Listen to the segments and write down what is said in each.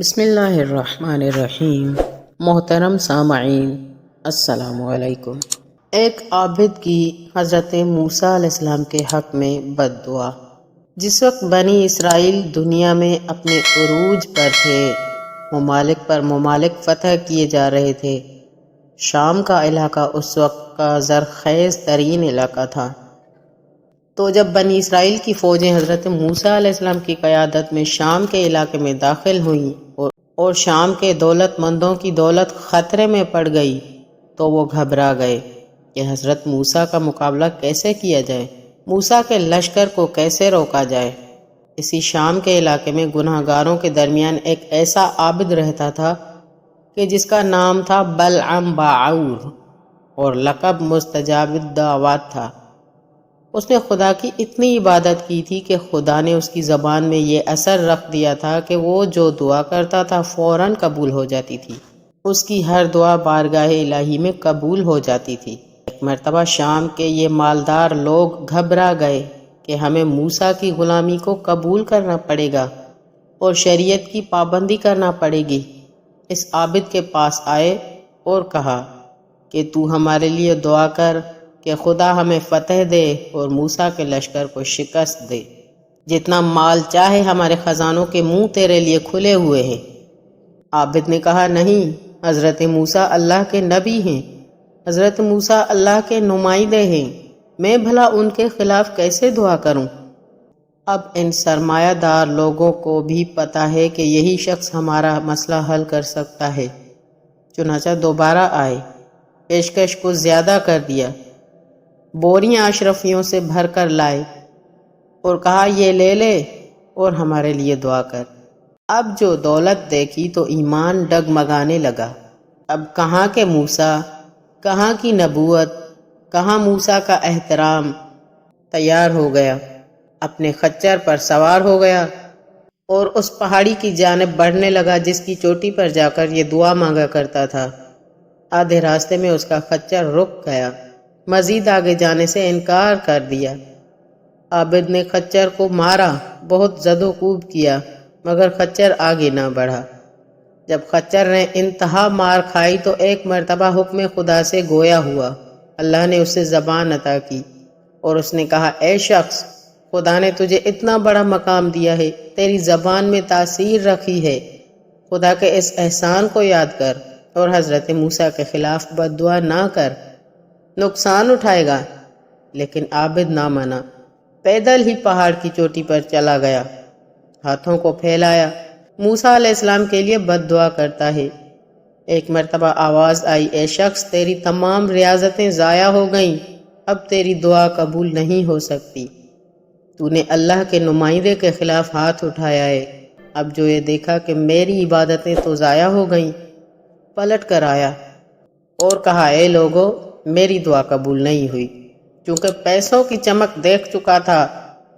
بسم اللہ الرحمن الرحیم۔ محترم سامعین، السلام علیکم۔ ایک عابد کی حضرت موسیٰ علیہ السلام کے حق میں بد دعا۔ جس وقت بنی اسرائیل دنیا میں اپنے عروج پر تھے، ممالک پر ممالک فتح کیے جا رہے تھے، شام کا علاقہ اس وقت کا زرخیز ترین علاقہ تھا۔ تو جب بنی اسرائیل کی فوجیں حضرت موسیٰ علیہ السلام کی قیادت میں شام کے علاقے میں داخل ہوئیں اور شام کے دولت مندوں کی دولت خطرے میں پڑ گئی، تو وہ گھبرا گئے کہ حضرت موسیٰ کا مقابلہ کیسے کیا جائے، موسیٰ کے لشکر کو کیسے روکا جائے۔ اسی شام کے علاقے میں گناہ گاروں کے درمیان ایک ایسا عابد رہتا تھا کہ جس کا نام تھا بلعم باعور اور لقب مستجاب الدعوات تھا۔ اس نے خدا کی اتنی عبادت کی تھی کہ خدا نے اس کی زبان میں یہ اثر رکھ دیا تھا کہ وہ جو دعا کرتا تھا فوراً قبول ہو جاتی تھی۔ اس کی ہر دعا بارگاہ الہی میں قبول ہو جاتی تھی۔ ایک مرتبہ شام کے یہ مالدار لوگ گھبرا گئے کہ ہمیں موسیٰ کی غلامی کو قبول کرنا پڑے گا اور شریعت کی پابندی کرنا پڑے گی۔ اس عابد کے پاس آئے اور کہا کہ تو ہمارے لیے دعا کر کہ خدا ہمیں فتح دے اور موسیٰ کے لشکر کو شکست دے۔ جتنا مال چاہے، ہمارے خزانوں کے منہ تیرے لیے کھلے ہوئے ہیں۔ عابد نے کہا، نہیں، حضرت موسیٰ اللہ کے نبی ہیں، حضرت موسیٰ اللہ کے نمائندے ہیں، میں بھلا ان کے خلاف کیسے دعا کروں؟ اب ان سرمایہ دار لوگوں کو بھی پتہ ہے کہ یہی شخص ہمارا مسئلہ حل کر سکتا ہے، چنانچہ دوبارہ آئے، پیشکش کو زیادہ کر دیا، بوریاں اشرفیوں سے بھر کر لائے اور کہا، یہ لے لے اور ہمارے لیے دعا کر۔ اب جو دولت دیکھی تو ایمان ڈگمگانے لگا۔ اب کہاں کے موسیٰ، کہاں کی نبوت، کہاں موسیٰ کا احترام؟ تیار ہو گیا، اپنے خچر پر سوار ہو گیا اور اس پہاڑی کی جانب بڑھنے لگا جس کی چوٹی پر جا کر یہ دعا مانگا کرتا تھا۔ آدھے راستے میں اس کا خچر رک گیا، مزید آگے جانے سے انکار کر دیا۔ عابد نے خچر کو مارا، بہت زد و کوب کیا، مگر خچر آگے نہ بڑھا۔ جب خچر نے انتہا مار کھائی تو ایک مرتبہ حکم خدا سے گویا ہوا۔ اللہ نے اسے زبان عطا کی اور اس نے کہا، اے شخص، خدا نے تجھے اتنا بڑا مقام دیا ہے، تیری زبان میں تاثیر رکھی ہے، خدا کے اس احسان کو یاد کر اور حضرت موسیٰ کے خلاف بد دعا نہ کر، نقصان اٹھائے گا۔ لیکن عابد نہ مانا، پیدل ہی پہاڑ کی چوٹی پر چلا گیا، ہاتھوں کو پھیلایا، موسیٰ علیہ السلام کے لیے بد دعا کرتا ہے۔ ایک مرتبہ آواز آئی، اے شخص، تیری تمام ریاضتیں ضائع ہو گئیں، اب تیری دعا قبول نہیں ہو سکتی، تو نے اللہ کے نمائندے کے خلاف ہاتھ اٹھایا ہے۔ اب جو یہ دیکھا کہ میری عبادتیں تو ضائع ہو گئیں، پلٹ کر آیا اور کہا، اے لوگو، میری دعا قبول نہیں ہوئی، چونکہ پیسوں کی چمک دیکھ چکا تھا،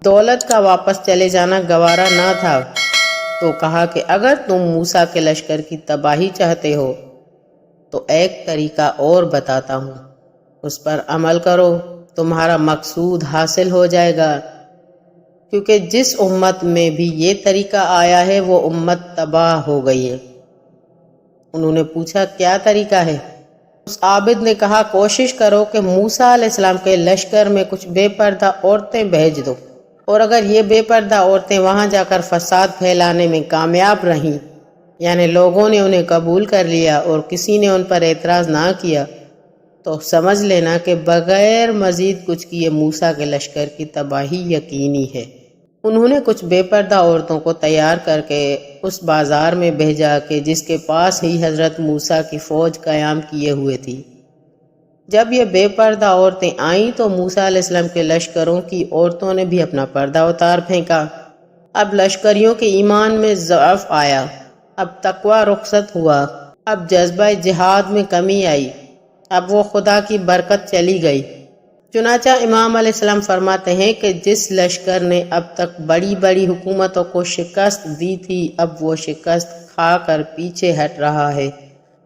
دولت کا واپس چلے جانا گوارا نہ تھا۔ تو کہا کہ اگر تم موسیٰ کے لشکر کی تباہی چاہتے ہو تو ایک طریقہ اور بتاتا ہوں، اس پر عمل کرو، تمہارا مقصود حاصل ہو جائے گا، کیونکہ جس امت میں بھی یہ طریقہ آیا ہے وہ امت تباہ ہو گئی ہے۔ انہوں نے پوچھا، کیا طریقہ ہے؟ اس عابد نے کہا، کوشش کرو کہ موسیٰ علیہ السلام کے لشکر میں کچھ بے پردہ عورتیں بھیج دو، اور اگر یہ بے پردہ عورتیں وہاں جا کر فساد پھیلانے میں کامیاب رہیں، یعنی لوگوں نے انہیں قبول کر لیا اور کسی نے ان پر اعتراض نہ کیا، تو سمجھ لینا کہ بغیر مزید کچھ کیے موسیٰ کے لشکر کی تباہی یقینی ہے۔ انہوں نے کچھ بے پردہ عورتوں کو تیار کر کے اس بازار میں بھیجا کہ جس کے پاس ہی حضرت موسیٰ کی فوج قیام کیے ہوئے تھی۔ جب یہ بے پردہ عورتیں آئیں تو موسیٰ علیہ السلام کے لشکروں کی عورتوں نے بھی اپنا پردہ اتار پھینکا۔ اب لشکریوں کے ایمان میں ضعف آیا، اب تقوی رخصت ہوا، اب جذبہ جہاد میں کمی آئی، اب وہ خدا کی برکت چلی گئی۔ چنانچہ امام علیہ السلام فرماتے ہیں کہ جس لشکر نے اب تک بڑی بڑی حکومتوں کو شکست دی تھی، اب وہ شکست کھا کر پیچھے ہٹ رہا ہے،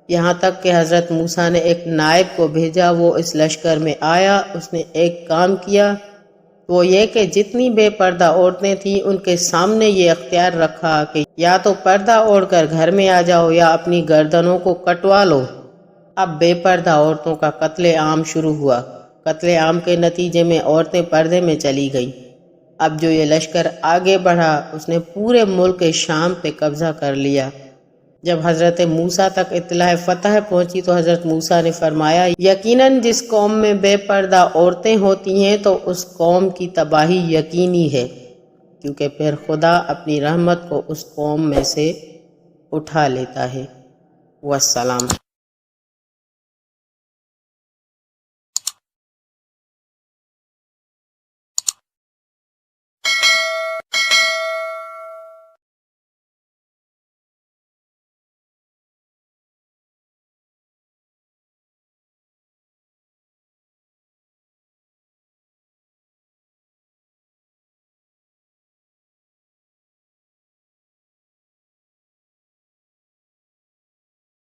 یہاں تک کہ حضرت موسیٰ نے ایک نائب کو بھیجا، وہ اس لشکر میں آیا، اس نے ایک کام کیا وہ یہ کہ جتنی بے پردہ عورتیں تھیں ان کے سامنے یہ اختیار رکھا کہ یا تو پردہ اوڑھ کر گھر میں آ جاؤ یا اپنی گردنوں کو کٹوا لو۔ اب بے پردہ عورتوں کا قتل عام شروع ہوا۔ قتل عام کے نتیجے میں عورتیں پردے میں چلی گئیں۔ اب جو یہ لشکر آگے بڑھا اس نے پورے ملک شام پہ قبضہ کر لیا۔ جب حضرت موسیٰ تک اطلاع فتح پہنچی تو حضرت موسیٰ نے فرمایا یقیناً جس قوم میں بے پردہ عورتیں ہوتی ہیں تو اس قوم کی تباہی یقینی ہے، کیونکہ پھر خدا اپنی رحمت کو اس قوم میں سے اٹھا لیتا ہے۔ والسلام۔